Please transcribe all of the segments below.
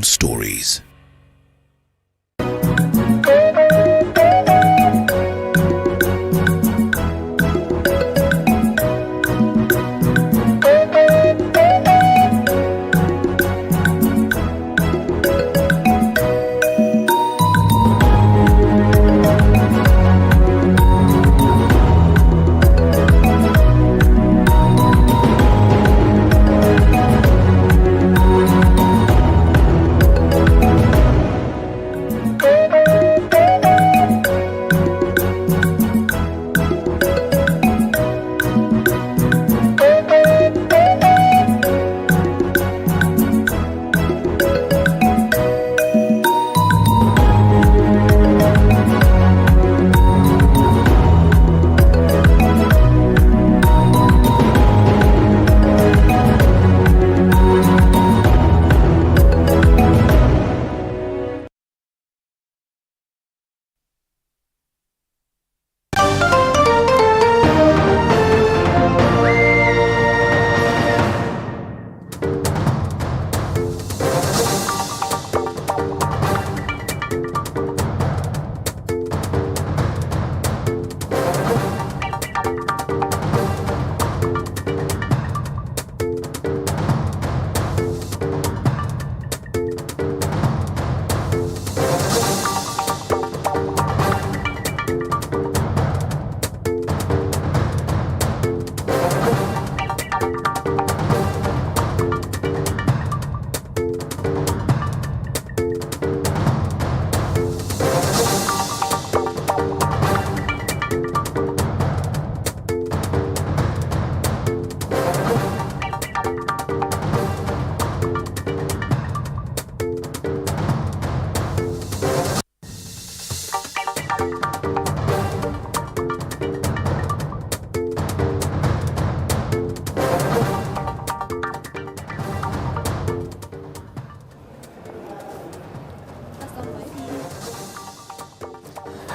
stories.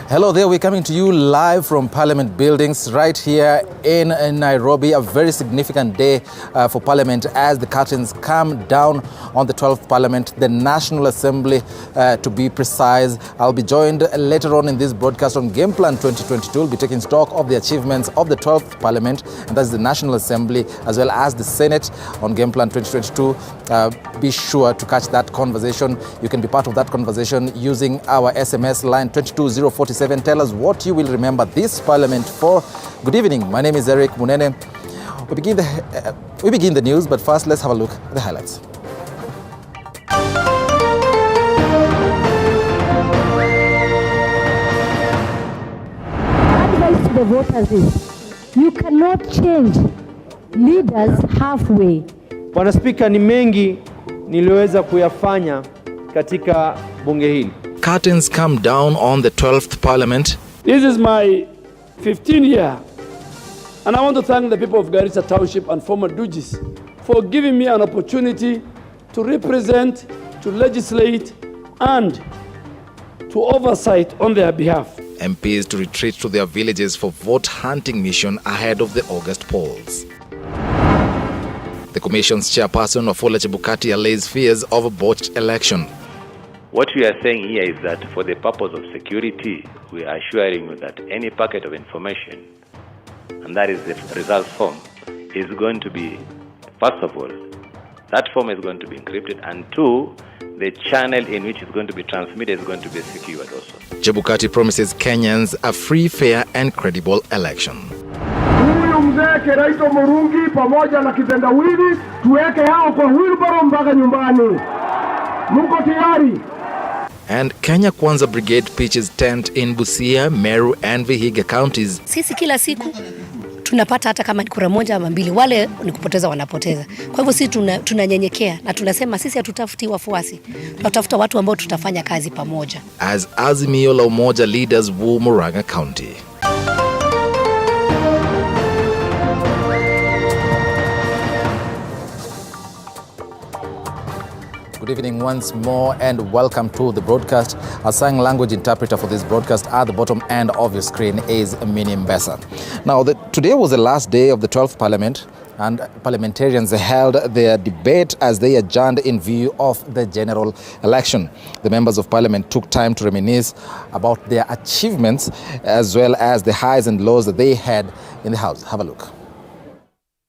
Hello there, we're coming to you live from Parliament buildings right here in Nairobi. A very significant day for Parliament as the curtains come down on the 12th Parliament, the National Assembly to be precise. I'll be joined later on in this broadcast on Game Plan 2022. We'll be taking stock of the achievements of the 12th Parliament, and that's the National Assembly as well as the Senate on Game Plan 2022. Be sure to catch that conversation. You can be part of that conversation using our SMS line 22047. Tell us what you will remember this Parliament for. Good evening. My name is Eric Munene. We begin the news, but first let's have a look at the highlights. Advice to the voters is you cannot change leaders halfway. Bwana Spika, ni mengi niliweza kuyafanya katika bunge hili. Curtains come down on the 12th Parliament. This is my 15th year, and I want to thank the people of Garissa Township and former Dugis for giving me an opportunity to represent, to legislate, and to oversight on their behalf. MPs to retreat to their villages for vote hunting mission ahead of the August polls. The Commission's chairperson, Wafula Chebukati, allays fears of a botched election. What we are saying here is that for the purpose of security, we are assuring you that any packet of information, and that is the result form, is going to be, first of all, that form is going to be encrypted, and two, the channel in which it's going to be transmitted is going to be secured also. Chebukati promises Kenyans a free, fair and credible election. Huyu mzee Keraito Murungi pamoja na kitendawili tuweke hao kwa wheelbarrow mpaka nyumbani. Mko tayari? And Kenya Kwanza Brigade pitches tent in Busia, Meru and Vihiga counties. Sisi kila siku tunapata hata kama ni kura moja ama mbili, wale ni kupoteza wanapoteza. Kwa hivyo sisi tunanyenyekea na tunasema sisi hatutafuti wafuasi. Tunatafuta watu ambao tutafanya kazi pamoja. As Azimio la Umoja leaders woo Murang'a County. Good evening once more and welcome to the broadcast. Our sign language interpreter for this broadcast at the bottom end of your screen is Mini Mbesa. Now, today was the last day of the 12th Parliament and parliamentarians held their debate as they adjourned in view of the general election. The members of parliament took time to reminisce about their achievements as well as the highs and lows that they had in the House. Have a look.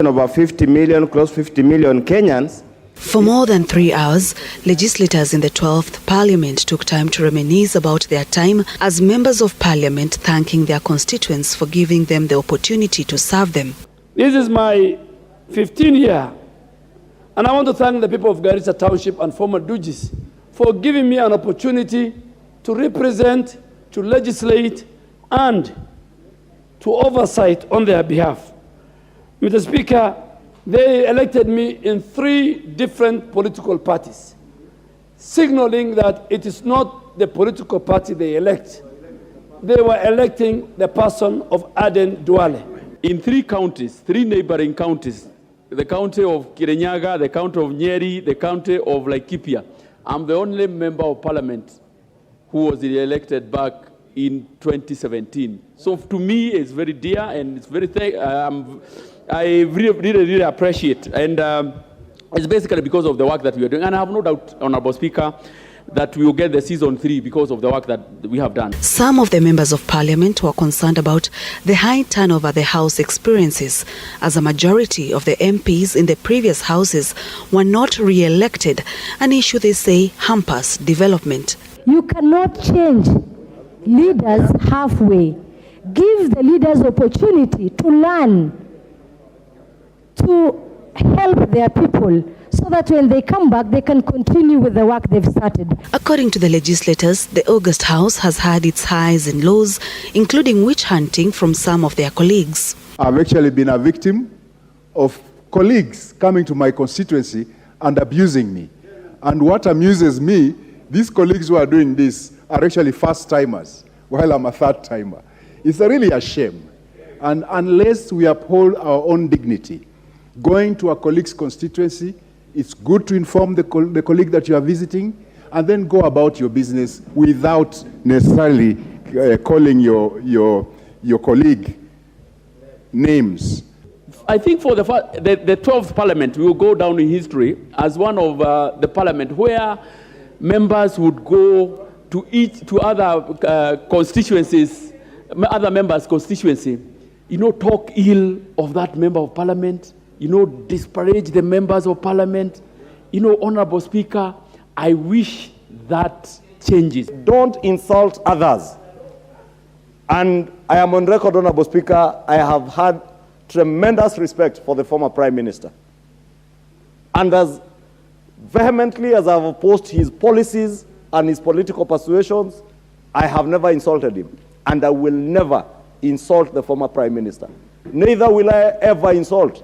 Over 50 million, close 50 million Kenyans. For more than 3 hours, legislators in the 12th Parliament took time to reminisce about their time as members of Parliament, thanking their constituents for giving them the opportunity to serve them. This is my 15th year, and I want to thank the people of Garissa Township and former Dujis for giving me an opportunity to represent, to legislate, and to oversight on their behalf. Mr. Speaker, they elected me in 3 different political parties, signaling that it is not the political party they elect. They were electing the person of Aden Duale. In 3 counties, 3 neighboring counties, the county of Kirinyaga, the county of Nyeri, the county of Laikipia, I'm the only member of parliament who was elected back in 2017. So to me, it's very dear and it's very I really appreciate, and it's basically because of the work that we are doing. And I have no doubt, Honorable Speaker, that we will get the season 3 because of the work that we have done. Some of the members of parliament were concerned about the high turnover the House experiences, as a majority of the MPs in the previous houses were not re-elected, an issue they say hampers development. You cannot change leaders halfway. Give the leaders opportunity to learn, to help their people, so that when they come back, they can continue with the work they've started. According to the legislators, the August House has had its highs and lows, including witch hunting from some of their colleagues. I've actually been a victim of colleagues coming to my constituency and abusing me. And what amuses me, these colleagues who are doing this are actually first-timers, while I'm a third-timer. It's really a shame. And unless we uphold our own dignity, going to a colleague's constituency, it's good to inform the colleague that you are visiting, and then go about your business without necessarily calling your colleague names. I think for the 12th Parliament, we will go down in history as one of the Parliament where members would go to other constituencies, other members' constituency, talk ill of that member of Parliament, disparage the members of Parliament. Honorable Speaker, I wish that changes. Don't insult others. And I am on record, Honorable Speaker, I have had tremendous respect for the former Prime Minister. And as vehemently as I have opposed his policies and his political persuasions, I have never insulted him. And I will never insult the former Prime Minister. Neither will I ever insult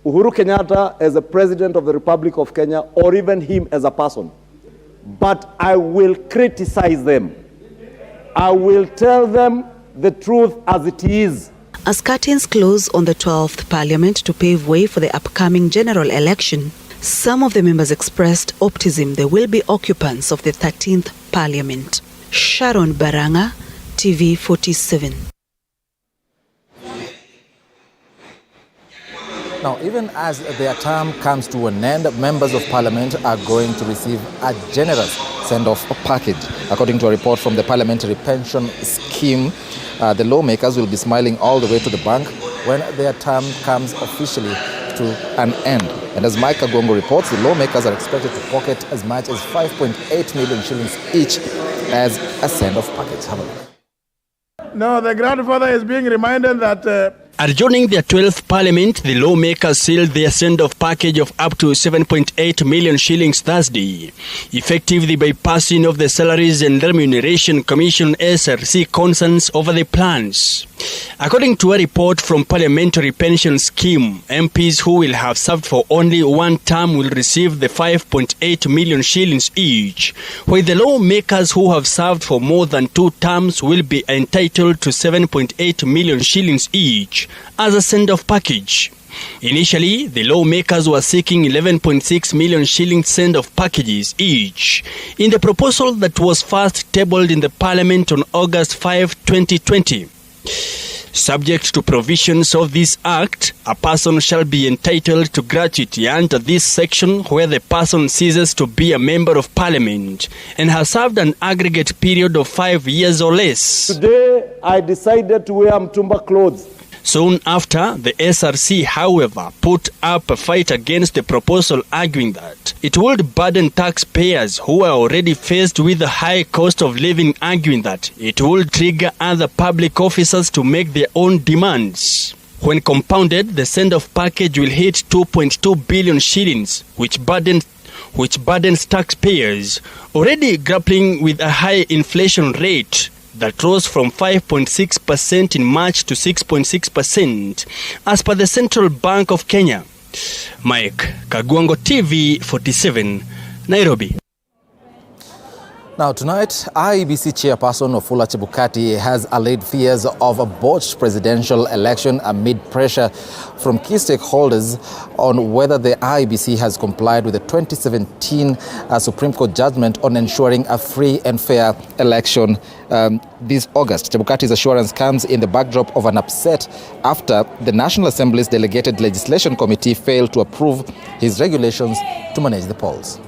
Uhuru Kenyatta as a President of the Republic of Kenya, or even him as a person. But I will criticize them. I will tell them the truth as it is. As curtains close on the 12th Parliament to pave way for the upcoming general election, some of the members expressed optimism they will be occupants of the 13th Parliament. Sharon Baranga, TV 47. Now, even as their term comes to an end, members of parliament are going to receive a generous send-off package. According to a report from the Parliamentary Pension Scheme, the lawmakers will be smiling all the way to the bank when their term comes officially to an end. And as Mike Agongo reports, the lawmakers are expected to pocket as much as 5.8 million shillings each as a send-off package. Have a look. No, the grandfather is being reminded that Adjourning their 12th Parliament, the lawmakers sealed their send-off package of up to 7.8 million shillings Thursday, effectively bypassing of the Salaries and Remuneration Commission SRC concerns over the plans. According to a report from Parliamentary Pension Scheme, MPs who will have served for only one term will receive the 5.8 million shillings each, while the lawmakers who have served for more than 2 terms will be entitled to 7.8 million shillings each as a send-off package. Initially, the lawmakers were seeking 11.6 million shilling send-off packages each in the proposal that was first tabled in the Parliament on August 5, 2020. Subject to provisions of this Act, a person shall be entitled to gratuity under this section where the person ceases to be a member of Parliament and has served an aggregate period of 5 years or less. Today, I decided to wear Mtumba clothes. Soon after, the SRC, however, put up a fight against the proposal, arguing that it would burden taxpayers who are already faced with the high cost of living, arguing that it will trigger other public officers to make their own demands. When compounded, the send-off package will hit 2.2 billion shillings, which burdens taxpayers already grappling with a high inflation rate that rose from 5.6% in March to 6.6% as per the Central Bank of Kenya. Mike Kagwango, TV 47, Nairobi. Now tonight, IEBC chairperson Wafula Chebukati has allayed fears of a botched presidential election amid pressure from key stakeholders on whether the IEBC has complied with the 2017 Supreme Court judgment on ensuring a free and fair election this August. Chebukati's assurance comes in the backdrop of an upset after the National Assembly's Delegated Legislation Committee failed to approve his regulations to manage the polls.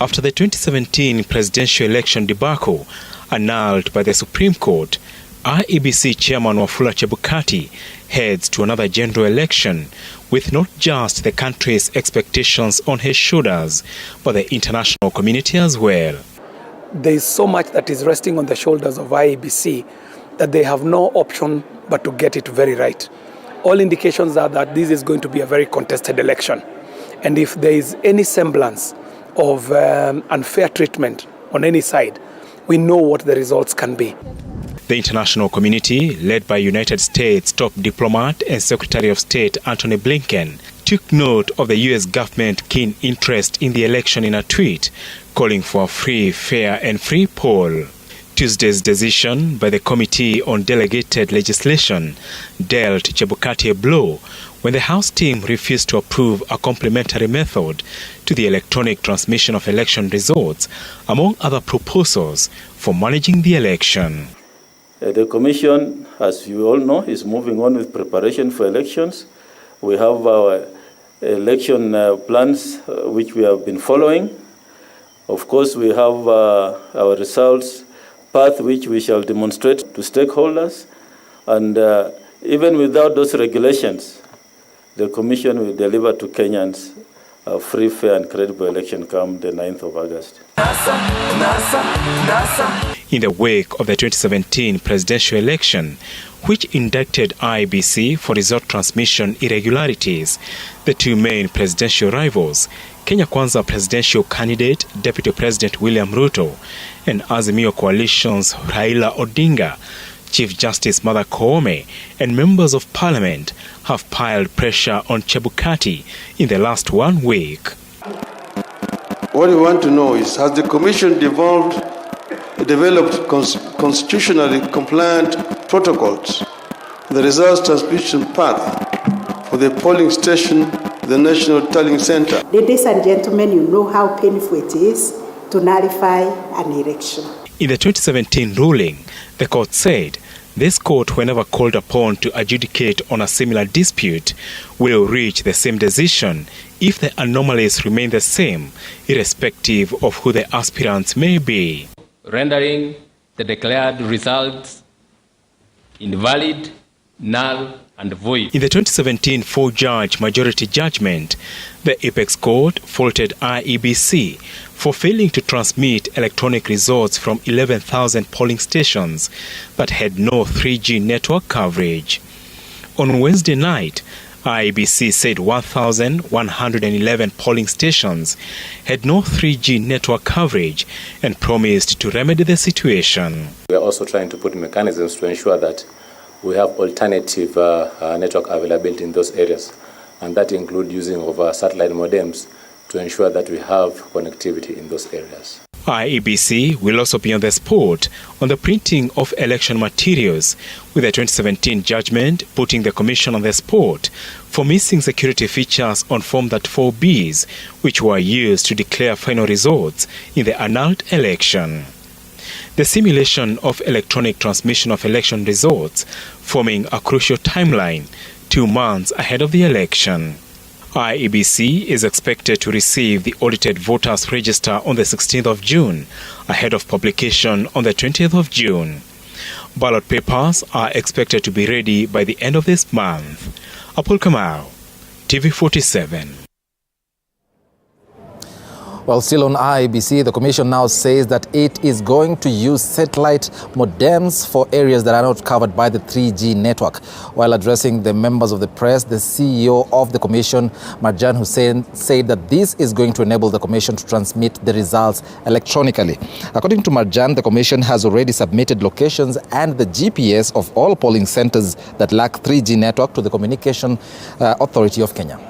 After the 2017 presidential election debacle annulled by the Supreme Court, IEBC Chairman Wafula Chebukati heads to another general election with not just the country's expectations on his shoulders, but the international community as well. There is so much that is resting on the shoulders of IEBC that they have no option but to get it very right. All indications are that this is going to be a very contested election. And if there is any semblance of unfair treatment on any side, we know what the results can be. The international community, led by United States top diplomat and Secretary of State Antony Blinken, took note of the U.S. government's keen interest in the election in a tweet, calling for a free, fair and free poll. Tuesday's decision by the Committee on Delegated Legislation dealt Chebukati a blow when the House team refused to approve a complementary method to the electronic transmission of election results, among other proposals for managing the election. The Commission, as you all know, is moving on with preparation for elections. We have our election plans which we have been following. Of course, we have our results path which we shall demonstrate to stakeholders. And even without those regulations, the Commission will deliver to Kenyans a free, fair and credible election come the 9th of August. In the wake of the 2017 presidential election, which indicted IEBC for result transmission irregularities, the two main presidential rivals, Kenya Kwanza presidential candidate Deputy President William Ruto and Azimio coalition's Raila Odinga, Chief Justice Martha Koome and members of Parliament have piled pressure on Chebukati in the last 1 week. What we want to know is, has the Commission developed constitutionally compliant protocols, the results transmission path for the polling station, the National Tallying Center? Ladies and gentlemen, you know how painful it is to nullify an election. In the 2017 ruling, the court said this court, whenever called upon to adjudicate on a similar dispute, will reach the same decision if the anomalies remain the same, irrespective of who the aspirants may be, rendering the declared results invalid, null, and void. In the 2017 four-judge majority judgment, the Apex Court faulted IEBC for failing to transmit electronic results from 11,000 polling stations that had no 3G network coverage. On Wednesday night, IEBC said 1,111 polling stations had no 3G network coverage and promised to remedy the situation. We are also trying to put mechanisms to ensure that we have alternative network availability in those areas, and that includes using of satellite modems to ensure that we have connectivity in those areas. IEBC will also be on the spot on the printing of election materials, with the 2017 judgment putting the Commission on the spot for missing security features on Form 34Bs, which were used to declare final results in the annulled election. the simulation of electronic transmission of election results, forming a crucial timeline 2 months ahead of the election. IEBC is expected to receive the audited voters register on the 16th of June, ahead of publication on the 20th of June. Ballot papers are expected to be ready by the end of this month. Apul Kamau, TV47. Well, still on IEBC, the Commission now says that it is going to use satellite modems for areas that are not covered by the 3G network. While addressing the members of the press, the CEO of the Commission, Marjan Hussein, said that this is going to enable the Commission to transmit the results electronically. According to Marjan, the Commission has already submitted locations and the GPS of all polling centers that lack 3G network to the Communication Authority of Kenya.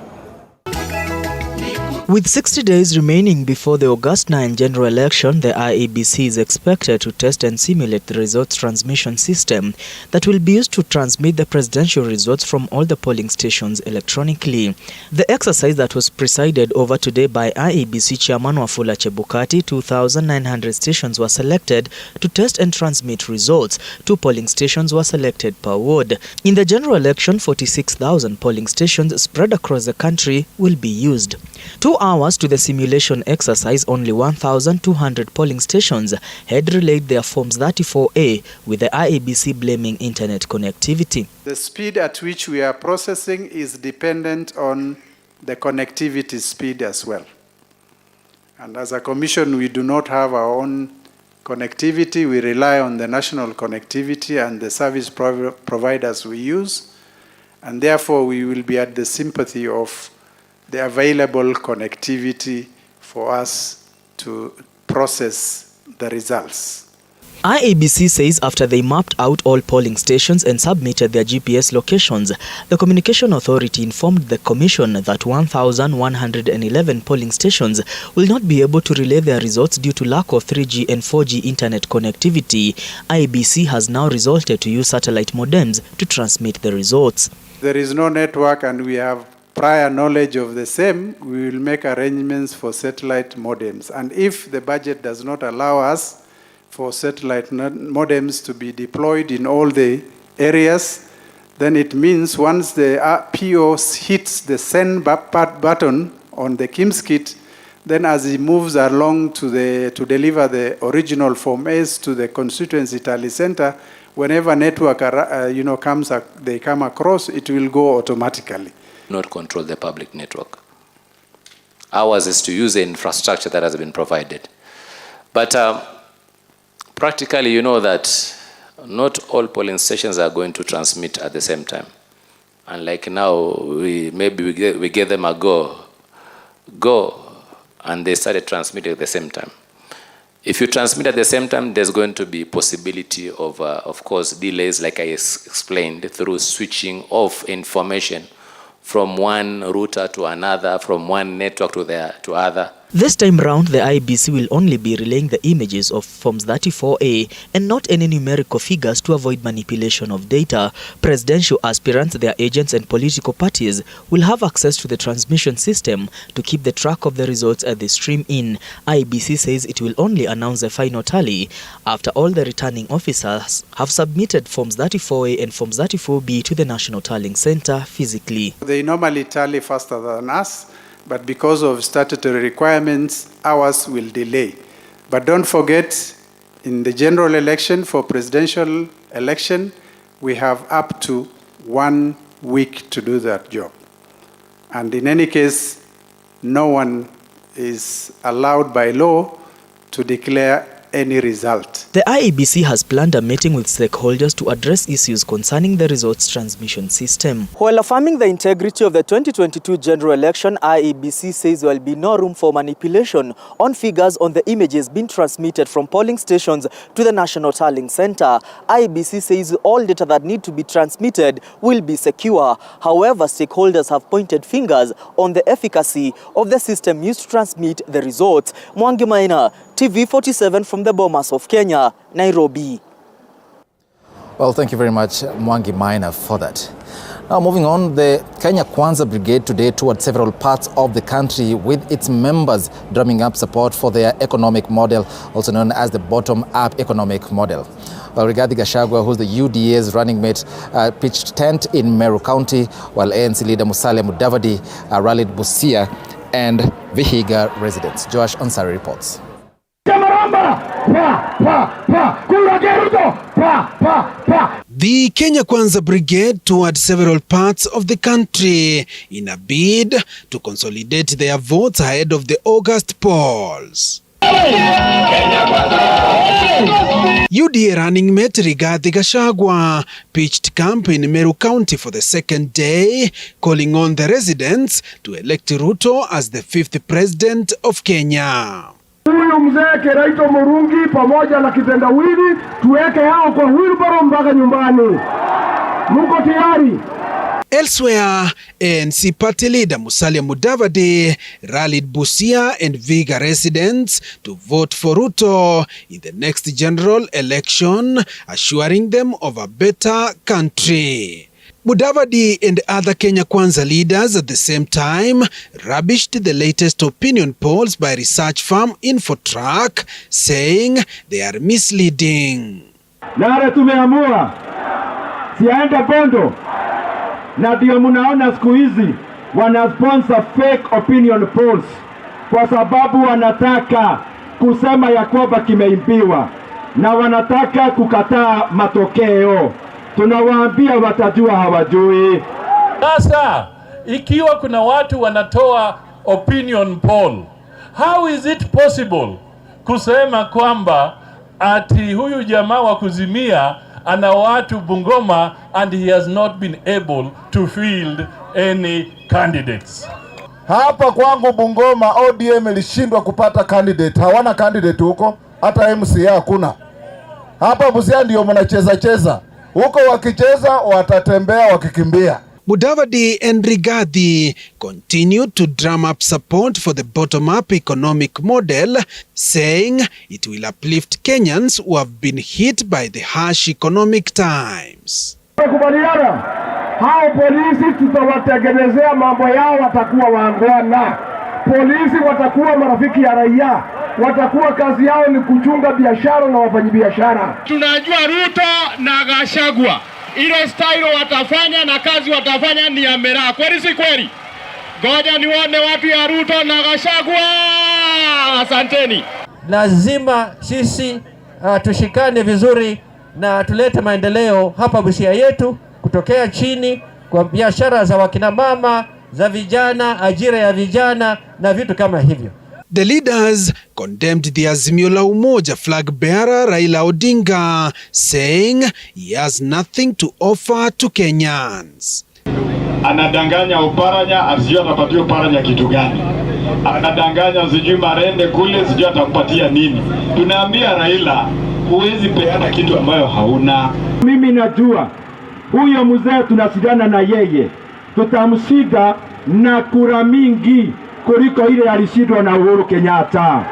With 60 days remaining before the August 9 general election, the IEBC is expected to test and simulate the results transmission system that will be used to transmit the presidential results from all the polling stations electronically. The exercise that was presided over today by IEBC Chairman Wafula Chebukati, 2,900 stations were selected to test and transmit results. 2 polling stations were selected per ward. In the general election, 46,000 polling stations spread across the country will be used. 2 hours to the simulation exercise, only 1,200 polling stations had relayed their Forms 34A, with the IEBC blaming internet connectivity. The speed at which we are processing is dependent on the connectivity speed as well. And as a commission, we do not have our own connectivity. We rely on the national connectivity and the service providers we use. And therefore, we will be at the sympathy of the available connectivity for us to process the results. IEBC says after they mapped out all polling stations and submitted their GPS locations, the Communication Authority informed the Commission that 1,111 polling stations will not be able to relay their results due to lack of 3G and 4G internet connectivity. IEBC has now resorted to use satellite modems to transmit the results. There is no network and we have prior knowledge of the same. We will make arrangements for satellite modems. And if the budget does not allow us for satellite modems to be deployed in all the areas, then it means once the PO hits the send button on the KIMS kit, then as it moves along to deliver the original Form S to the constituency tally center, whenever network they come across, it will go automatically. Not control the public network. Ours is to use the infrastructure that has been provided. But practically, you know that not all polling stations are going to transmit at the same time. And like now, we gave them a go, and they started transmitting at the same time. If you transmit at the same time, there's going to be possibility of course, delays, like I explained, through switching of information from one router to another, from one network to other. This time round, the IEBC will only be relaying the images of Forms 34A and not any numerical figures to avoid manipulation of data. Presidential aspirants, their agents and political parties will have access to the transmission system to keep the track of the results as they stream in. IEBC says it will only announce the final tally after all the returning officers have submitted Forms 34A and Forms 34B to the National Tallying Center physically. They normally tally faster than us, but because of statutory requirements, ours will delay. But don't forget, in the general election, for presidential election, we have up to 1 week to do that job. And in any case, no one is allowed by law to declare any result. The IEBC has planned a meeting with stakeholders to address issues concerning the results transmission system. While affirming the integrity of the 2022 general election, IEBC says there will be no room for manipulation on figures on the images being transmitted from polling stations to the National Tallying Center. IEBC says all data that need to be transmitted will be secure. However, stakeholders have pointed fingers on the efficacy of the system used to transmit the results. Mwangi Maina, TV47 from the Bomas of Kenya, Nairobi. Well, thank you very much, Mwangi Maina, for that. Now moving on, the Kenya Kwanza Brigade today toured several parts of the country with its members drumming up support for their economic model, also known as the bottom-up economic model. Well, Rigathi Gachagua, who's the UDA's running mate, pitched tent in Meru County, while ANC leader Musalia Mudavadi rallied Busia and Vihiga residents. Joash Onsari reports. The Kenya Kwanza Brigade toured several parts of the country in a bid to consolidate their votes ahead of the August polls. UDA running mate Rigathi Gachagua pitched camp in Meru County for the second day, calling on the residents to elect Ruto as the 5th president of Kenya. Huyu mzee Keraito Murungi pamoja na kitendawili tuweke hao kwa wheelbarrow mpaka nyumbani. Muko tayari? Elsewhere, ANC party leader Musalia Mudavadi rallied Busia and Vihiga residents to vote for Ruto in the next general election, assuring them of a better country. Mudavadi and other Kenya Kwanza leaders at the same time rubbished the latest opinion polls by research firm Infotainment, saying they are misleading. Nare tumeamua siaenda Bondo, na ndio mnaona siku hizi wana sponsor fake opinion polls kwa sababu wanataka kusema ya kwamba kimeimbiwa na wanataka kukataa matokeo. Tunawaambia watajua hawajui. Sasa ikiwa kuna watu wanatoa opinion poll, how is it possible kusema kwamba ati huyu jamaa wa kuzimia ana watu Bungoma and he has not been able to field any candidates? Hapa kwangu Bungoma ODM ilishindwa kupata candidate. Hawana candidate huko, hata MCA hakuna. Hapa Busia ndio mnacheza. Huko wakicheza watatembea wakikimbia. Mudavadi and Rigathi continued to drum up support for the bottom-up economic model, saying it will uplift Kenyans who have been hit by the harsh economic times. Kubaliana, hao polisi tutawatengenezea mambo yao, watakuwa waangwana. Polisi watakuwa marafiki ya raia, watakuwa kazi yao ni kuchunga biashara na wafanyabiashara. Tunajua Ruto na Gachagua ile style watafanya na kazi watafanya ni ya miraa. Kweli si kweli? Ngoja nione watu ya Ruto na Gachagua. Asanteni. Lazima sisi tushikane vizuri na tulete maendeleo hapa Busia yetu, kutokea chini kwa biashara za wakina mama, za vijana, ajira ya vijana na vitu kama hivyo. The leaders condemned the Azimio la Umoja flag bearer Raila Odinga, saying he has nothing to offer to Kenyans. Anadanganya Uparanya, asijui atapatia Uparanya kitu gani. Anadanganya sijui Marende kule, sijui atampatia nini. Tunaambia Raila, huwezi peana kitu ambayo hauna. Mimi najua huyo mzee tunasidana na yeye, tutamshinda na kura mingi kuliko ile alishindwa na Uhuru Kenyatta.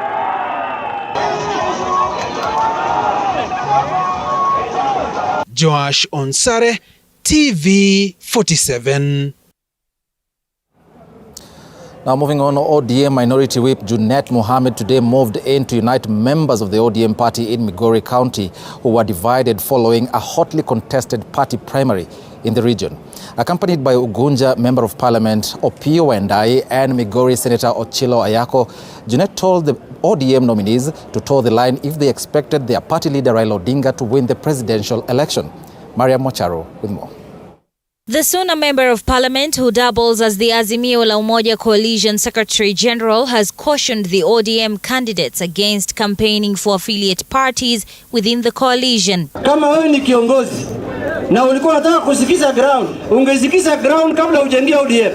Joash Onsare, TV 47. Now moving on, ODM Minority Whip Junet Mohammed today moved in to unite members of the ODM party in Migori County who were divided following a hotly contested party primary in the region. Accompanied by Ugunja Member of Parliament Opiyo Wendai and Migori Senator Ochilo Ayako, Junet told the ODM nominees to toe the line if they expected their party leader Raila Odinga to win the presidential election. Mariam Mocharo with more. The Suna Member of Parliament, who doubles as the Azimio la Umoja Coalition Secretary General, has cautioned the ODM candidates against campaigning for affiliate parties within the coalition. Kama wewe ni kiongozi na ulikuwa unataka kusikiza ground, ungesikiza ground kabla hujaingia ODM.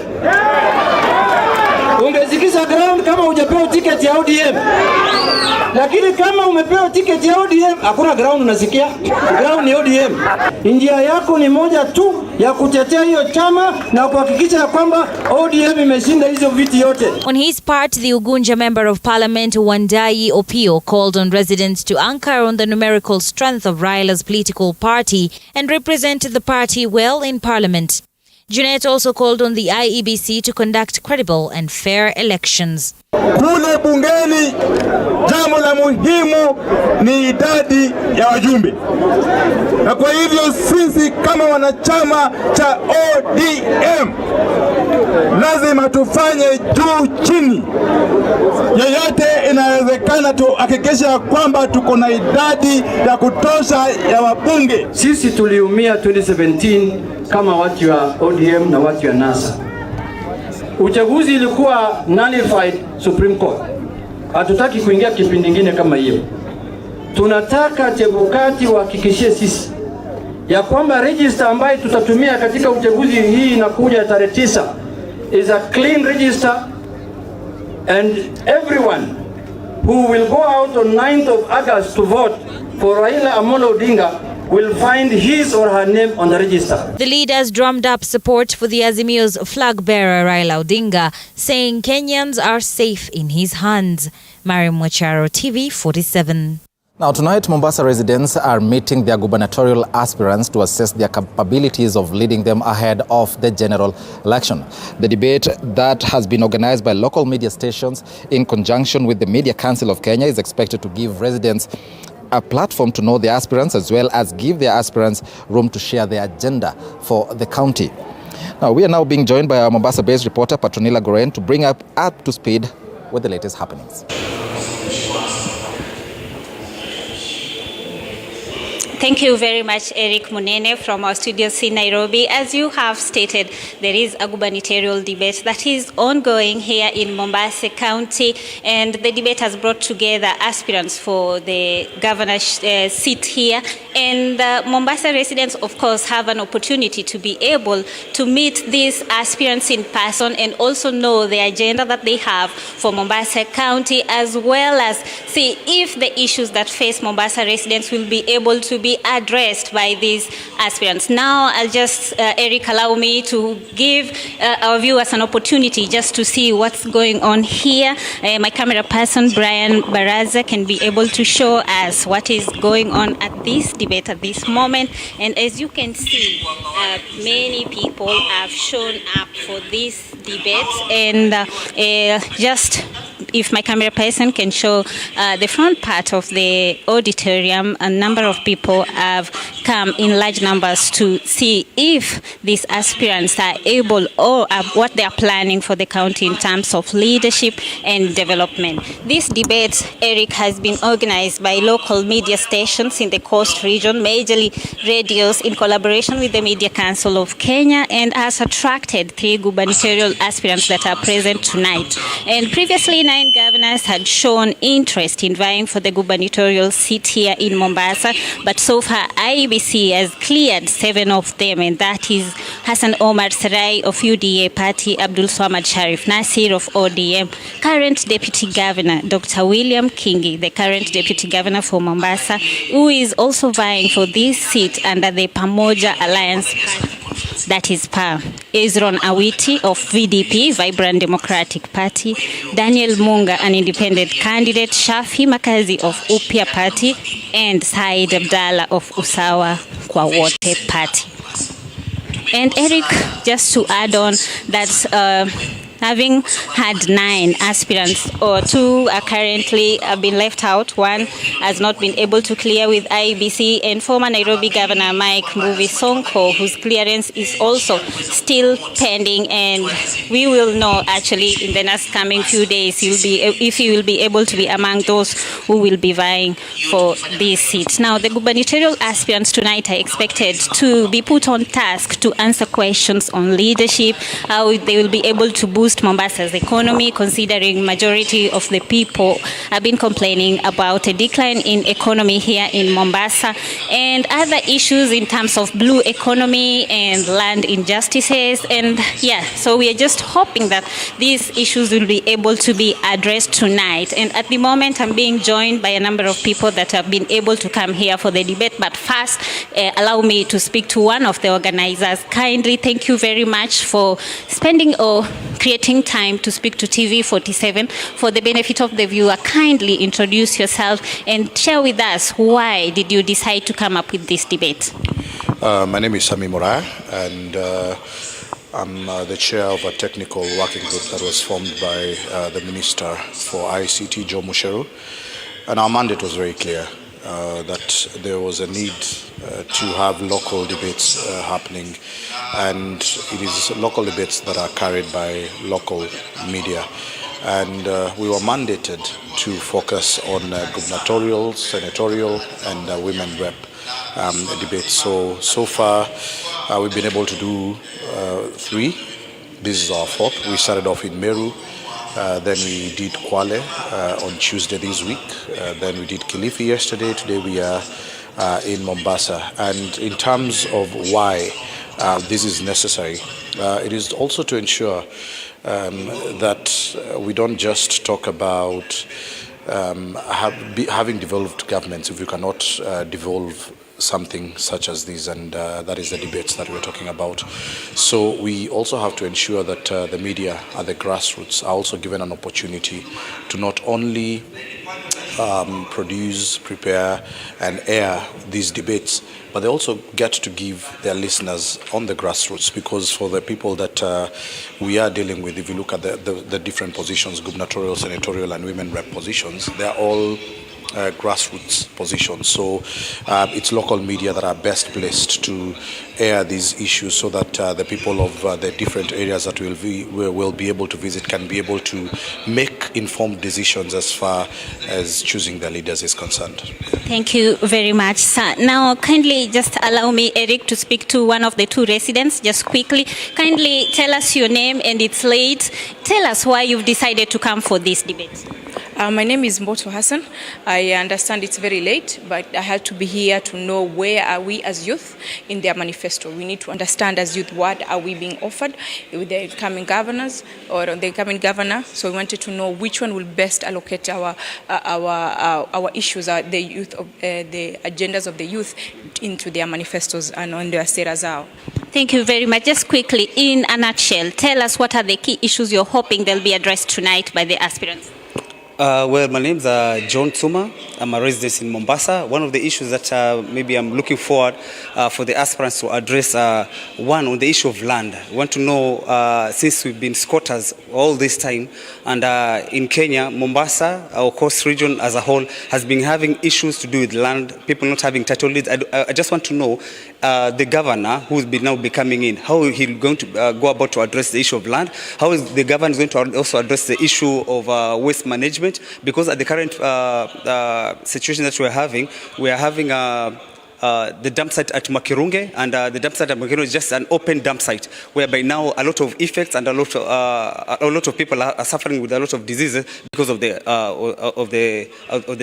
Ungesikiza ground kama hujapewa ticket ya ODM. Lakini kama umepewa ticket ya ODM, hakuna ground unasikia. Ground ni ODM. Njia yako ni moja tu ya kutetea hiyo chama na kuhakikisha kwamba ODM imeshinda hizo viti yote. On his part, the Ugunja Member of Parliament Wandai Opiyo called on residents to anchor on the numerical strength of Raila's political party and represent the party well in Parliament. Junet also called on the IEBC to conduct credible and fair elections. Kule bungeni, jambo la muhimu ni idadi ya wajumbe. Na kwa hivyo sisi kama wanachama cha ODM lazima tufanye juu chini. Yeyote inawezekana tuhakikisha kwamba tuko na idadi ya kutosha ya wabunge. Sisi tuliumia 2017 kama watu wa ODM na watu wa NASA. Uchaguzi ilikuwa nullified Supreme Court. Hatutaki kuingia kipindi kingine kama hiyo. Tunataka Chebukati wahakikishie sisi ya kwamba register ambayo tutatumia katika uchaguzi hii inakuja tarehe 9 is a clean register, and everyone who will go out on 9th of August to vote for Raila Amolo Odinga will find his or her name on the register. The leaders drummed up support for the Azimio's flag bearer Raila Odinga, saying Kenyans are safe in his hands. Mariam Wacharo, TV 47. Now tonight, Mombasa residents are meeting their gubernatorial aspirants to assess their capabilities of leading them ahead of the general election. The debate that has been organized by local media stations in conjunction with the Media Council of Kenya is expected to give residents a platform to know the aspirants, as well as give their aspirants room to share their agenda for the county. Now, we are now being joined by our Mombasa-based reporter, Patronila Goren, to bring up to speed with the latest happenings. Thank you very much, Eric Munene from our studios in Nairobi. As you have stated, there is a gubernatorial debate that is ongoing here in Mombasa County, and the debate has brought together aspirants for the governor's seat here. And Mombasa residents, of course, have an opportunity to be able to meet these aspirants in person and also know the agenda that they have for Mombasa County, as well as see if the issues that face Mombasa residents will be able to be addressed by these aspirants. Now, I'll just, Eric, allow me to give our viewers an opportunity just to see what's going on here. My camera person, Brian Baraza, can be able to show us what is going on at this debate at this moment. And as you can see, many people have shown up for this debate. And just if my camera person can show the front part of the auditorium, a number of people have come in large numbers to see if these aspirants are able or what they are planning for the county in terms of leadership and development. This debate, Eric, has been organized by local media stations in the coast region, majorly radios, in collaboration with the Media Council of Kenya, and has attracted 3 gubernatorial aspirants that are present tonight. And previously, 9 governors had shown interest in vying for the gubernatorial seat here in Mombasa, but so far IEBC has cleared 7 of them, and that is Hassan Omar Sarai of UDA party, Abdul Swamad Sharif Nasir of ODM, current Deputy Governor Dr. William Kingi, the current Deputy Governor for Mombasa, who is also vying for this seat under the Pamoja Alliance, that is PA, Ezron Awiti of VDP, Vibrant Democratic Party, Daniel Munga, an independent candidate, Shafi Makazi of Upya Party, and Said Abdallah of Usawa Kwa Wote Party. And Eric, just to add on that, having had 9 aspirants, or 2 are currently been left out. 1 has not been able to clear with IEBC, and former Nairobi Governor Mike Mbuvi Sonko, whose clearance is also still pending, and we will know actually in the next coming few days if he will be able to be among those who will be vying for these seats. Now, the gubernatorial aspirants tonight are expected to be put on task to answer questions on leadership, how they will be able to boost Mombasa's economy, considering majority of the people have been complaining about a decline in economy here in Mombasa, and other issues in terms of blue economy and land injustices. And yeah, so we are just hoping that these issues will be able to be addressed tonight. And at the moment, I'm being joined by a number of people that have been able to come here for the debate. But first, allow me to speak to one of the organizers. Kindly, thank you very much for spending or creating time to speak to TV 47. For the benefit of the viewer, kindly introduce yourself and share with us why did you decide to come up with this debate. My name is Sami Mora, and I'm the chair of a technical working group that was formed by the Minister for ICT, Joe Musheru. And our mandate was very clear, that there was a need to have local debates happening. And it is local debates that are carried by local media. And we were mandated to focus on gubernatorial, senatorial, and women rep debates. So far, we've been able to do 3. This is our 4th. We started off in Meru, then we did Kwale on Tuesday this week, then we did Kilifi yesterday. Today we are in Mombasa. And in terms of why this is necessary, it is also to ensure that we don't just talk about having devolved governments if we cannot devolve something such as this, and that is the debates that we're talking about. So we also have to ensure that the media at the grassroots are also given an opportunity to not only produce, prepare, and air these debates, but they also get to give their listeners on the grassroots, because for the people that we are dealing with, if you look at the different positions, gubernatorial, senatorial, and women rep positions, they are all grassroots positions. So it's local media that are best placed to air these issues, so that the people of the different areas that will be able to visit can be able to make informed decisions as far as choosing their leaders is concerned. Thank you very much, sir. Now, kindly just allow me, Eric, to speak to one of the 2 residents just quickly. Kindly tell us your name, and it's late. Tell us why you've decided to come for this debate. My name is Mboto Hassan. I understand it's very late, but I had to be here to know where are we as youth in their manifesto. We need to understand as youth what are we being offered with the incoming governors or the incoming governor. So we wanted to know which one will best allocate our issues, the youth, the agendas of the youth into their manifestos and on their status out. Thank you very much. Just quickly, in a nutshell, tell us what are the key issues you're hoping they'll be addressed tonight by the aspirants. Well, my name's John Tsuma. I'm a resident in Mombasa. One of the issues that maybe I'm looking forward for the aspirants to address, one, on the issue of land. We want to know, since we've been squatters all this time, and in Kenya, Mombasa, our coast region as a whole, has been having issues to do with land, people not having title deeds. I just want to know the governor, who will now be coming in, how he's going to go about to address the issue of land. How is the governor going to also address the issue of waste management? Because at the current situation that we are having the dump site at Makirunge, and the dump site at Makirunge is just an open dump site, whereby now a lot of effects and a lot of people are suffering with a lot of diseases because of the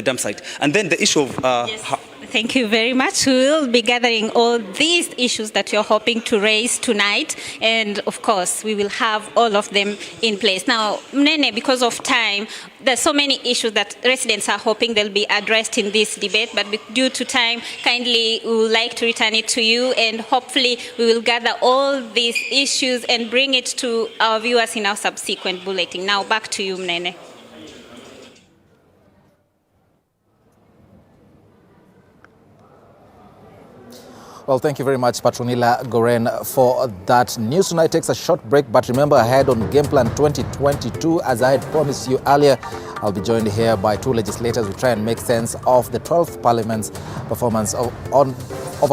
dump site. And then the issue of yes. Thank you very much. We will be gathering all these issues that you're hoping to raise tonight, and of course we will have all of them in place. Now, Mnene, because of time, there's so many issues that residents are hoping they'll be addressed in this debate, but due to time, kindly we would like to return it to you, and hopefully we will gather all these issues and bring it to our viewers in our subsequent bulletin. Now back to you, Mnene. Well, thank you very much, Patronila Goren, for that. News Tonight takes a short break, but remember, ahead on Game Plan 2022, as I had promised you earlier, I'll be joined here by 2 legislators who try and make sense of the 12th Parliament's performance over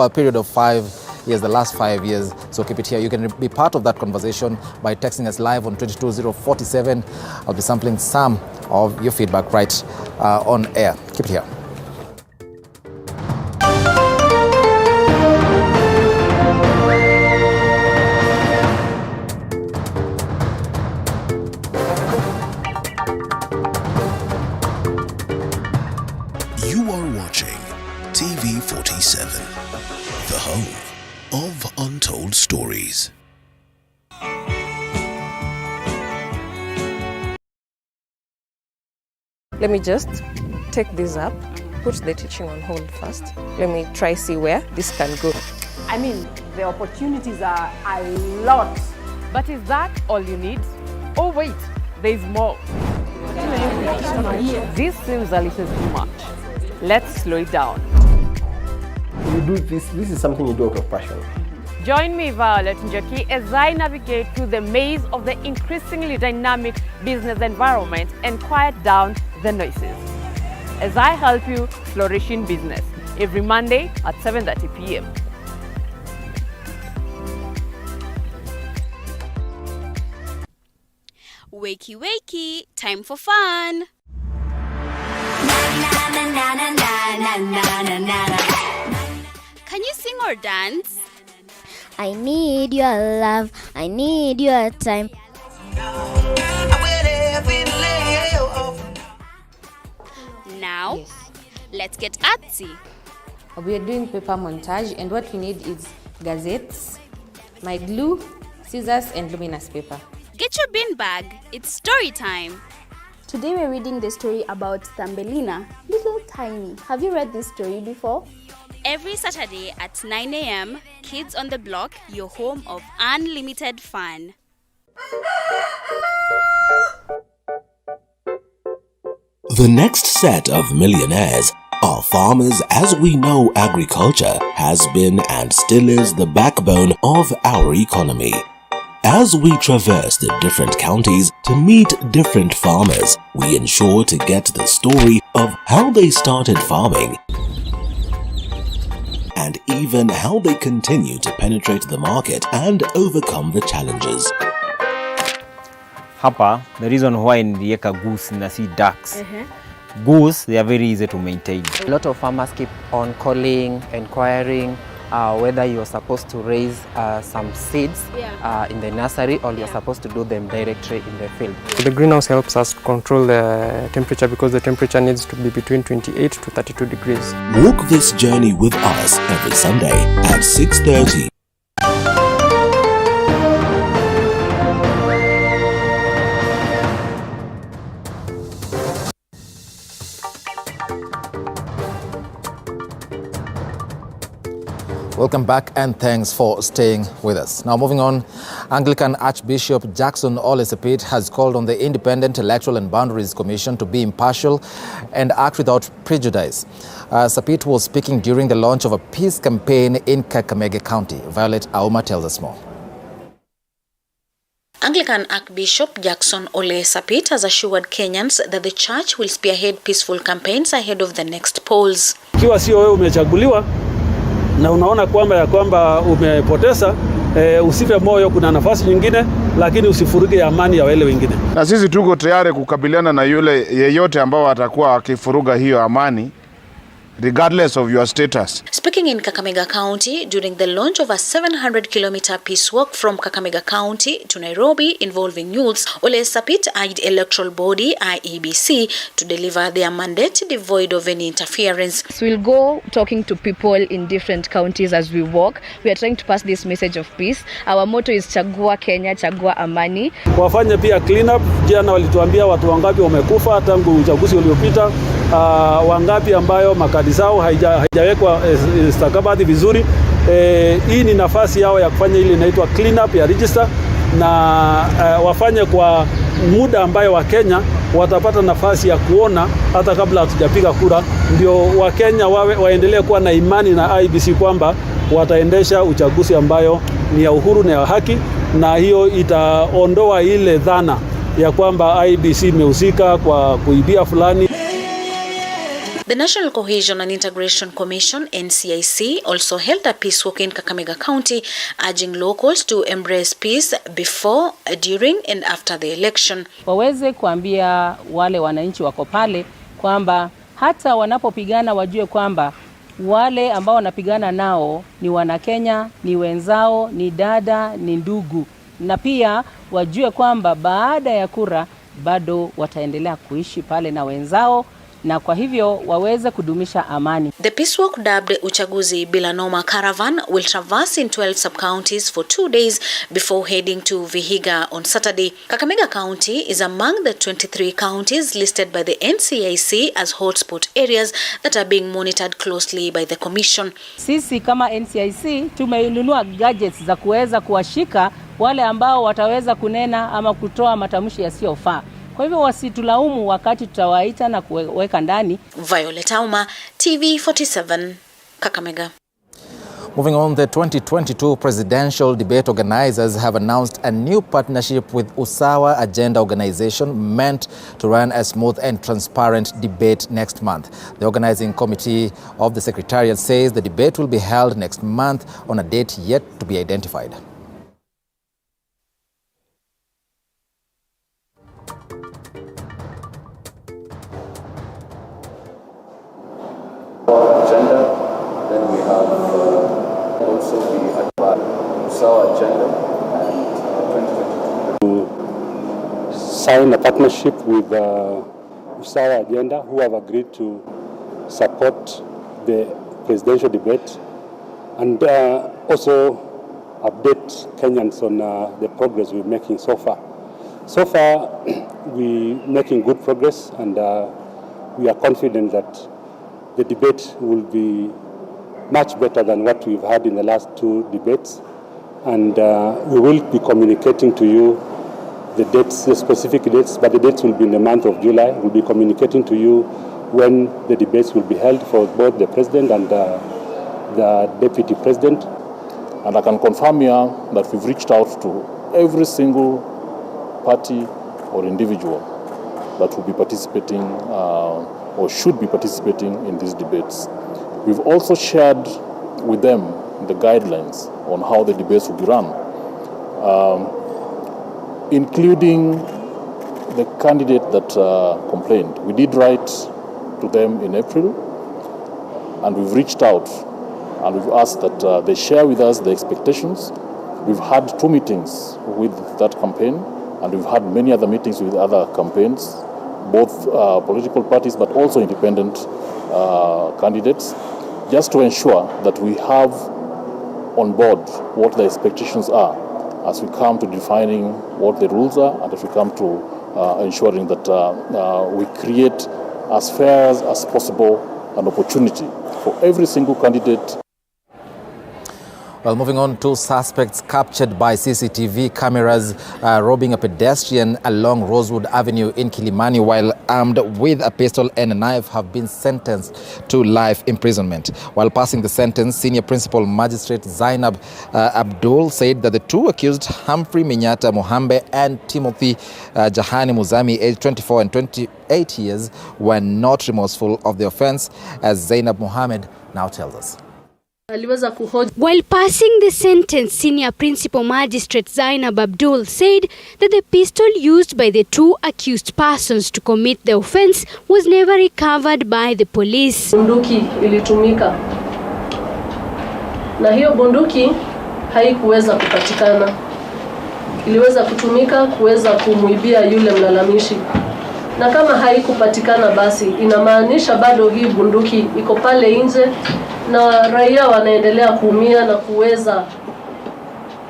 a period of 5 years, the last 5 years. So keep it here. You can be part of that conversation by texting us live on 22047. I'll be sampling some of your feedback right on air. Keep it here. The home of untold stories. Let me just take this up, put the teaching on hold first. Let me try see where this can go. I mean, the opportunities are a lot. But is that all you need? Oh wait, there's more. This seems a little too much. Let's slow it down. You do this is something you do out of passion. Join me, Violet Njoki, as I navigate through the maze of the increasingly dynamic business environment and quiet down the noises, as I help you flourish in business every Monday at 7:30 p.m. Wakey, wakey, time for fun. Can you sing or dance? I need your love, I need your time. Now, let's get artsy. We are doing paper montage, and what we need is gazettes, my glue, scissors, and luminous paper. Get your bin bag, it's story time. Today we're reading the story about Thumbelina, Little Tiny. Have you read this story before? Every Saturday at 9 a.m., Kids on the Block, your home of unlimited fun. The next set of millionaires are farmers, as we know agriculture has been and still is the backbone of our economy. As we traverse the different counties to meet different farmers, we ensure to get the story of how they started farming and even how they continue to penetrate the market and overcome the challenges. Hapa, the reason why nilieka goose na si ducks. Goose, they are very easy to maintain. A lot of farmers keep on calling, inquiring whether you're supposed to raise some seeds in the nursery or you're supposed to do them directly in the field. The greenhouse helps us control the temperature because the temperature needs to be between 28 to 32 degrees. Walk this journey with us every Sunday at 6:30. Welcome back and thanks for staying with us. Now moving on, Anglican Archbishop Jackson Ole Sapit has called on the Independent Electoral and Boundaries Commission to be impartial and act without prejudice. Sapit was speaking during the launch of a peace campaign in Kakamega County. Violet Auma tells us more. Anglican Archbishop Jackson Ole Sapit has assured Kenyans that the church will spearhead peaceful campaigns ahead of the next polls. Kiwa sio wewe umechaguliwa na unaona kwamba umepoteza, usife moyo, kuna nafasi nyingine, lakini usifuruge amani ya wale wengine. Na sisi tuko tayari kukabiliana na yule yeyote ambao atakuwa akifuruga hiyo amani, regardless of your status. Speaking in Kakamega County during the launch of a 700-kilometer peace walk from Kakamega County to Nairobi involving youths, Ole Sapit urged electoral body IEBC to deliver their mandate devoid of any interference. So we'll go talking to people in different counties as we walk. We are trying to pass this message of peace. Our motto is Chagua Kenya, Chagua Amani. Wafanye pia clean up. Jana walituambia watu wangapi wamekufa tangu uchaguzi uliopita, wangapi ambayo makadi zao haijawekwa stakabadhi vizuri. Hii ni nafasi yao ya kufanya ile inaitwa clean up ya register, na wafanye kwa muda ambayo Wakenya watapata nafasi ya kuona hata kabla hatujapiga kura, ndio Wakenya waendelee kuwa na imani na IEBC kwamba wataendesha uchaguzi ambayo ni ya uhuru na ya haki, na hiyo itaondoa ile dhana ya kwamba IEBC imehusika kwa kuibia fulani. The National Cohesion and Integration Commission, NCIC, also held a peace walk in Kakamega County, urging locals to embrace peace before, during and after the election. Waweze kuambia wale wananchi wako pale kwamba hata wanapopigana wajue kwamba wale ambao wanapigana nao ni Wanakenya, ni wenzao, ni dada, ni ndugu. Na pia wajue kwamba baada ya kura bado wataendelea kuishi pale na wenzao, na kwa hivyo waweze kudumisha amani. The peace walk, dubbed Uchaguzi Bila Noma Caravan, will traverse in 12 sub-counties for 2 days before heading to Vihiga on Saturday. Kakamega County is among the 23 counties listed by the NCIC as hotspot areas that are being monitored closely by the commission. Sisi kama NCIC tumenunua gadgets za kuweza kuwashika wale ambao wataweza kunena ama kutoa matamshi yasiyofaa. Kwa hivyo wasitulaumu wakati tutawaita na kuweka ndani. Violet Auma, TV 47, Kakamega. Moving on, the 2022 presidential debate organizers have announced a new partnership with Usawa Agenda Organization meant to run a smooth and transparent debate next month. The organizing committee of the Secretariat says the debate will be held next month on a date yet to be identified. Agenda, then we have also the Usawa Agenda and 2022. To sign a partnership with Usawa Agenda, who have agreed to support the presidential debate and also update Kenyans on the progress we're making so far. So far, we're making good progress, and we are confident that the debate will be much better than what we've had in the last two debates. And we will be communicating to you the dates, the specific dates, but the dates will be in the month of July. We'll be communicating to you when the debates will be held for both the president and the deputy president. And I can confirm here that we've reached out to every single party or individual that will be participating or should be participating in these debates. We've also shared with them the guidelines on how the debates will be run, including the candidate that complained. We did write to them in April, and we've reached out and we've asked that they share with us the expectations. We've had 2 meetings with that campaign, and we've had many other meetings with other campaigns, both political parties but also independent candidates, just to ensure that we have on board what the expectations are as we come to defining what the rules are, and as we come to ensuring that we create as fair as possible an opportunity for every single candidate. Well, moving on, 2 suspects captured by CCTV cameras robbing a pedestrian along Rosewood Avenue in Kilimani while armed with a pistol and a knife have been sentenced to life imprisonment. While passing the sentence, Senior Principal Magistrate Zainab Abdul said that the 2 accused, Humphrey Minyata Mohambe and Timothy Jahani Muzami, aged 24 and 28 years, were not remorseful of the offense, as Zainab Mohammed now tells us. While passing the sentence, Senior Principal Magistrate Zainab Abdul said that the pistol used by the 2 accused persons to commit the offense was never recovered by the police. Bunduki ilitumika na hiyo bunduki haikuweza kupatikana. Iliweza kutumika kuweza kumuibia yule mlalamishi. Na kama haikupatikana, basi inamaanisha bado hii bunduki iko pale nje na raia wanaendelea kuumia na kuweza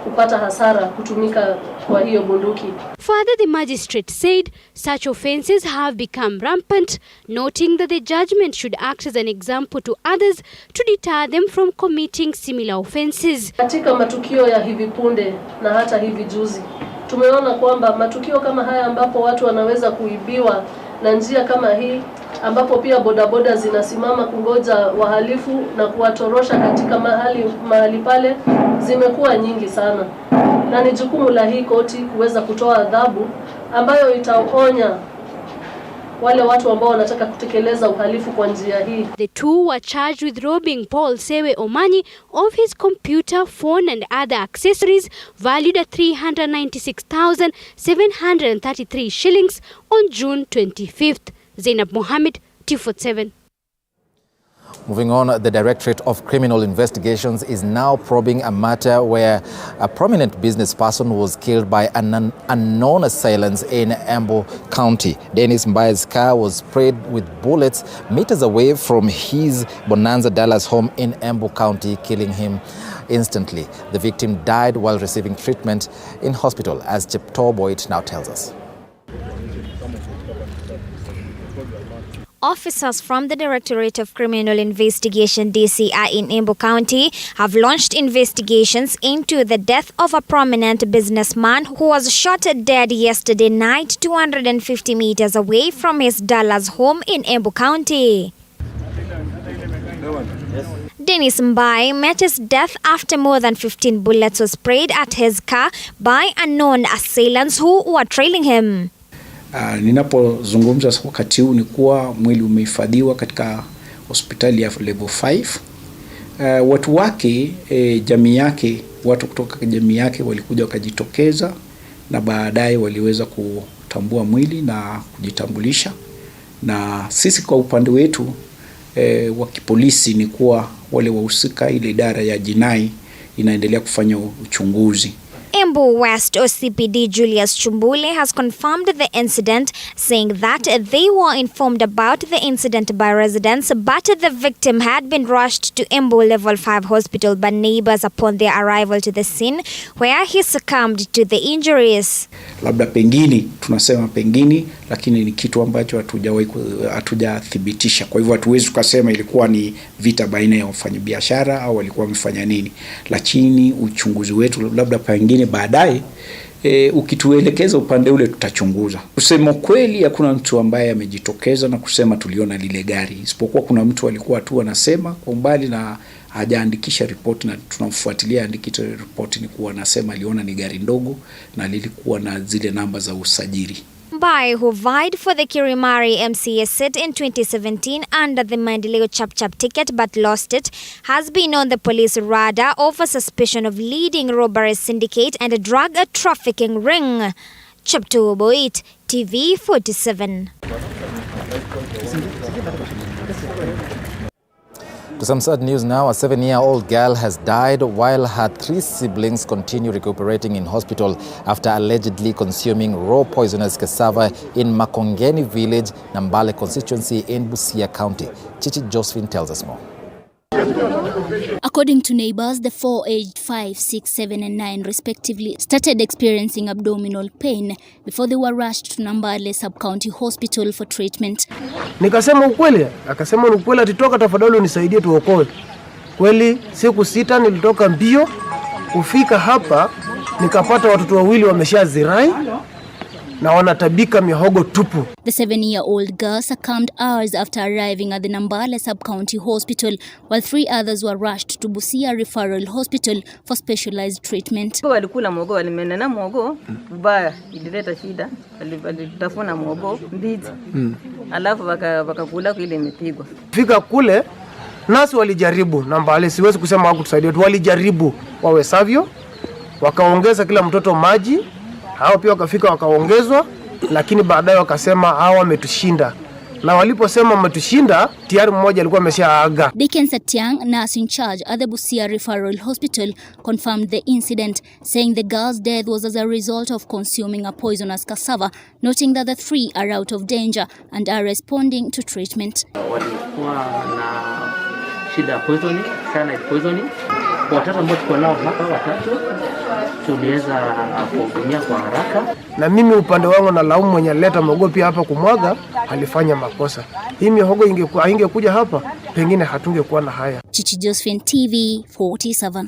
kupata hasara kutumika kwa hiyo bunduki. Further, the magistrate said such offences have become rampant, noting that the judgment should act as an example to others to deter them from committing similar offences. Katika matukio ya hivi punde na hata hivi juzi, tumeona kwamba matukio kama haya ambapo watu wanaweza kuibiwa na njia kama hii, ambapo pia bodaboda zinasimama kungoja wahalifu na kuwatorosha katika mahali pale, zimekuwa nyingi sana. Na ni jukumu la hii koti kuweza kutoa adhabu ambayo itaonya wale watu ambao wanataka kutekeleza uhalifu kwa njia hii. The 2 were charged with robbing Paul Sewe Omanyi of his computer, phone and other accessories valued at 396,733 shillings on June 25th. Zainab Mohammed, T47. Moving on, the Directorate of Criminal Investigations is now probing a matter where a prominent business person was killed by an unknown assailants in Embu County. Dennis Mbaye's car was sprayed with bullets meters away from his Bonanza Dallas home in Embu County, killing him instantly. The victim died while receiving treatment in hospital, as Chepto Boyd now tells us. Officers from the Directorate of Criminal Investigation DCI in Embu County have launched investigations into the death of a prominent businessman who was shot dead yesterday night 250 meters away from his Dallas home in Embu County. Dennis Mbai met his death after more than 15 bullets were sprayed at his car by unknown assailants who were trailing him. Ninapozungumza wakati huu ni kuwa mwili umehifadhiwa katika hospitali ya level 5. Watu wake, jamii yake, watu kutoka jamii yake walikuja wakajitokeza na baadaye waliweza kutambua mwili na kujitambulisha. Na sisi kwa upande wetu wa kipolisi ni kuwa wale wahusika, ile idara ya jinai inaendelea kufanya uchunguzi. Embu West OCPD Julius Chumbule has confirmed the incident, saying that they were informed about the incident by residents, but the victim had been rushed to Embu Level 5 Hospital by neighbors upon their arrival to the scene, where he succumbed to the injuries. Labda pengine, tunasema pengine, lakini ni kitu ambacho hatujathibitisha. Kwa hivyo hatuwezi tukasema ilikuwa ni vita baina ya wafanyabiashara au walikuwa wamefanya nini. Lakini uchunguzi wetu labda pengine baadaye ukituelekeza upande ule tutachunguza. Kusema kweli hakuna mtu ambaye amejitokeza na kusema tuliona lile gari. Isipokuwa kuna mtu alikuwa tu anasema kwa umbali na hajaandikisha ripoti, na tunamfuatilia andikisha ripoti, ni kuwa anasema aliona ni gari ndogo na lilikuwa na zile namba za usajili. Mbai, who vied for the Kirimari MCA seat in 2017 under the Maendeleo Chap ticket but lost it, has been on the police radar over suspicion of leading robbery syndicate and a drug trafficking ring. Chapter 8, TV 47. To some sad news now, a 7-year-old girl has died while her 3 siblings continue recuperating in hospital after allegedly consuming raw poisonous cassava in Makongeni village, Nambale constituency in Busia County. Chichi Josephine tells us more. According to neighbors, the 4 aged 5, 6, 7 and 9 respectively started experiencing abdominal pain before they were rushed to Nambale sub-county hospital for treatment. Nikasema ukweli, akasema ukweli, atitoka tafadhali unisaidie tuokoe. Kweli siku 6 nilitoka mbio kufika hapa, nikapata watoto wawili wameshazirai na wanatabika mihogo tupu. The 7-year-old girl succumbed hours after arriving at the Nambale sub-county hospital, while 3 others were rushed to Busia referral hospital for specialized treatment. Walikula mwogo, walimenena mwogo ubaya, ilileta shida, walitafuna mwogo mbichi. Alafu wakakula ile imepigwa. Fika kule nasi walijaribu Nambale, siwezi kusema hawakutusaidia, walijaribu wawezavyo, wakaongeza kila mtoto maji. Hao pia wakafika wakaongezwa, lakini baadaye wakasema hawa wametushinda. Na waliposema wametushinda, tayari mmoja alikuwa ameshaaga. Dickens Atiang, nurse in charge at the Busia Referral Hospital, confirmed the incident, saying the girl's death was as a result of consuming a poisonous cassava, noting that the 3 are out of danger and are responding to treatment. Walikuwa na shida ya poisoning, cyanide poisoning. Watoto ambao tuko nao hapa watatu tuliweza kuhudumia kwa haraka. Na mimi upande wangu na laumu mwenye leta mwogo pia hapa kumwaga alifanya makosa. Hii mihogo ingekuja hapa pengine hatungekuwa na haya. Chichi Josephine, TV 47.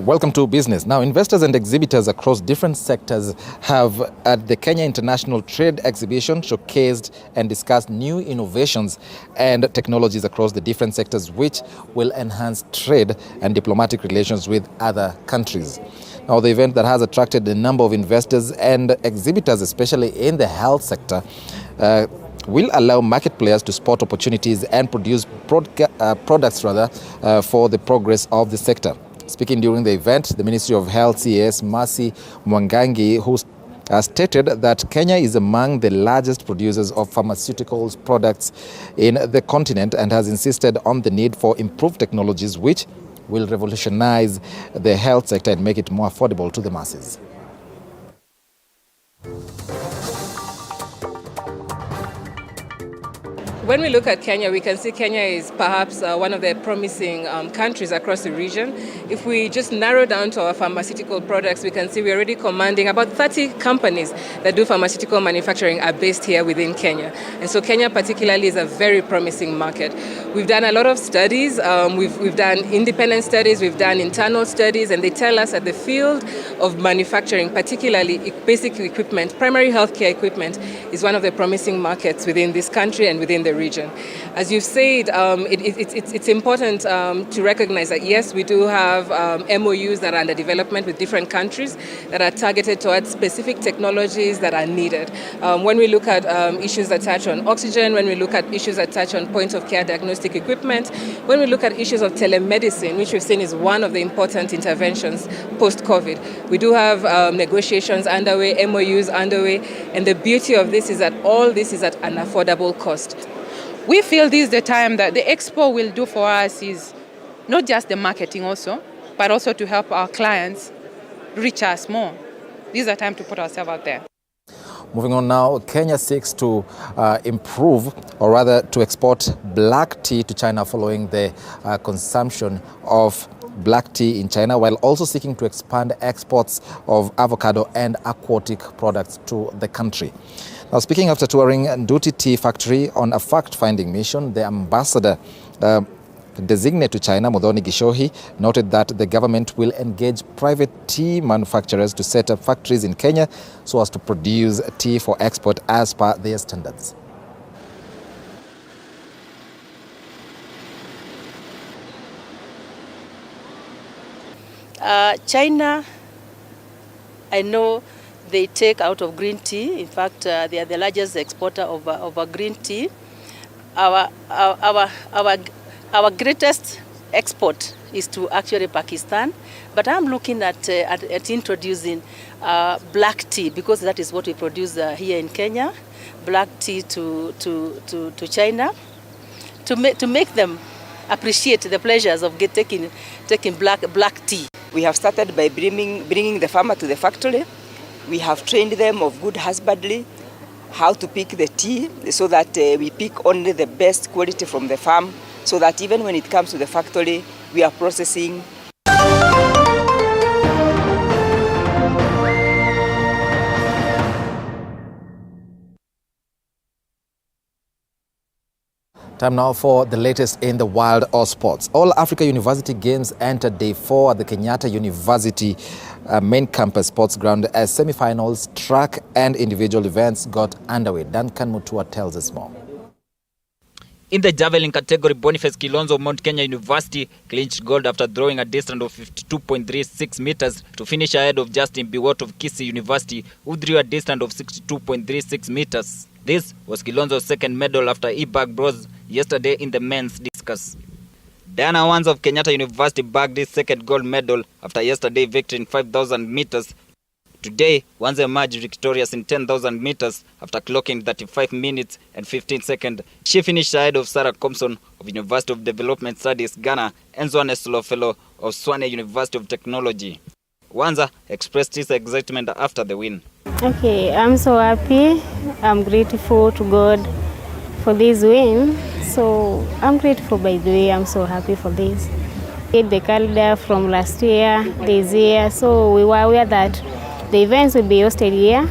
Welcome to Business. Now, investors and exhibitors across different sectors have, at the Kenya International Trade Exhibition, showcased and discussed new innovations and technologies across the different sectors which will enhance trade and diplomatic relations with other countries. Now, the event that has attracted a number of investors and exhibitors, especially in the health sector, will allow market players to spot opportunities and produce products for the progress of the sector. Speaking during the event, the Ministry of Health CAS Mercy Mwangangi, who stated that Kenya is among the largest producers of pharmaceuticals products in the continent and has insisted on the need for improved technologies which will revolutionize the health sector and make it more affordable to the masses. When we look at Kenya, we can see Kenya is perhaps one of the promising countries across the region. If we just narrow down to our pharmaceutical products, we can see we're already commanding about 30 companies that do pharmaceutical manufacturing are based here within Kenya. And so Kenya particularly is a very promising market. We've done a lot of studies. We've done independent studies, we've done internal studies, and they tell us that the field of manufacturing, particularly basic equipment, primary healthcare equipment, is one of the promising markets within this country and within the region. As you've said, it's important to recognize that yes, we do have MOUs that are under development with different countries that are targeted towards specific technologies that are needed. When we look at issues that touch on oxygen, when we look at issues that touch on point-of-care diagnostic equipment, when we look at issues of telemedicine, which we've seen is one of the important interventions post-COVID, we do have negotiations underway, MOUs underway, and the beauty of this is that all this is at an affordable cost. We feel this is the time that the expo will do for us is not just the marketing also, but also to help our clients reach us more. This is the time to put ourselves out there. Moving on now, Kenya seeks to improve, or rather to export black tea to China following the consumption of black tea in China, while also seeking to expand exports of avocado and aquatic products to the country. Now, speaking after touring Nduti Tea Factory on a fact-finding mission, the ambassador designated to China, Muthoni Gishohi, noted that the government will engage private tea manufacturers to set up factories in Kenya so as to produce tea for export as per their standards. China, I know they take out of green tea. In fact, they are the largest exporter of green tea. Our greatest export is to actually Pakistan, but I'm looking at introducing black tea, because that is what we produce here in Kenya. Black tea to China, to make them appreciate the pleasures of taking black tea. We have started by bringing the farmer to the factory. We have trained them of good husbandry, how to pick the tea, so that we pick only the best quality from the farm, so that even when it comes to the factory, we are processing. Time now for the latest in the world of sports. All Africa University Games entered day 4 at the Kenyatta University main campus sports ground as semi-finals, track and individual events got underway. Duncan Mutua tells us more. In the javelin category, Boniface Kilonzo of Mount Kenya University clinched gold after throwing a distance of 52.36 meters to finish ahead of Justin Biwott of Kisii University, who drew a distance of 62.36 meters. This was Kilonzo's second medal after he bagged bronze yesterday in the men's discus. Diana Kwanza of Kenyatta University bagged his second gold medal after yesterday's victory in 5,000 meters. Today, Kwanza emerged victorious in 10,000 meters after clocking 35 minutes and 15 seconds. She finished ahead of Sarah Compson of University of Development Studies, Ghana, and Zwane Solo Fellow of Swane University of Technology. Kwanza expressed his excitement after the win. Okay, I'm so happy. I'm grateful to God for this win. So I'm grateful, by the way. I'm so happy for this. The calendar from last year, this year, so we were aware that the events will be hosted here.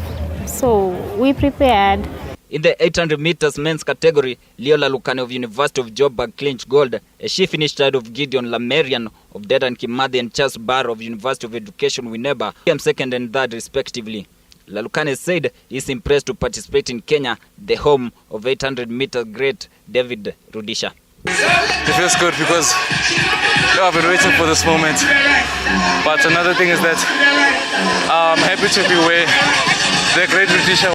So we prepared. In the 800 meters men's category, Leola Lukane of University of Joburg clinched gold as she finished ahead of Gideon Lamerian of Dedan Kimathi and Charles Barr of University of Education Winneba, came second and third respectively. Lalukane said he's impressed to participate in Kenya, the home of 800-meter great David Rudisha. It feels good because I've been waiting for this moment. But another thing is that I'm happy to be where the great Rudisha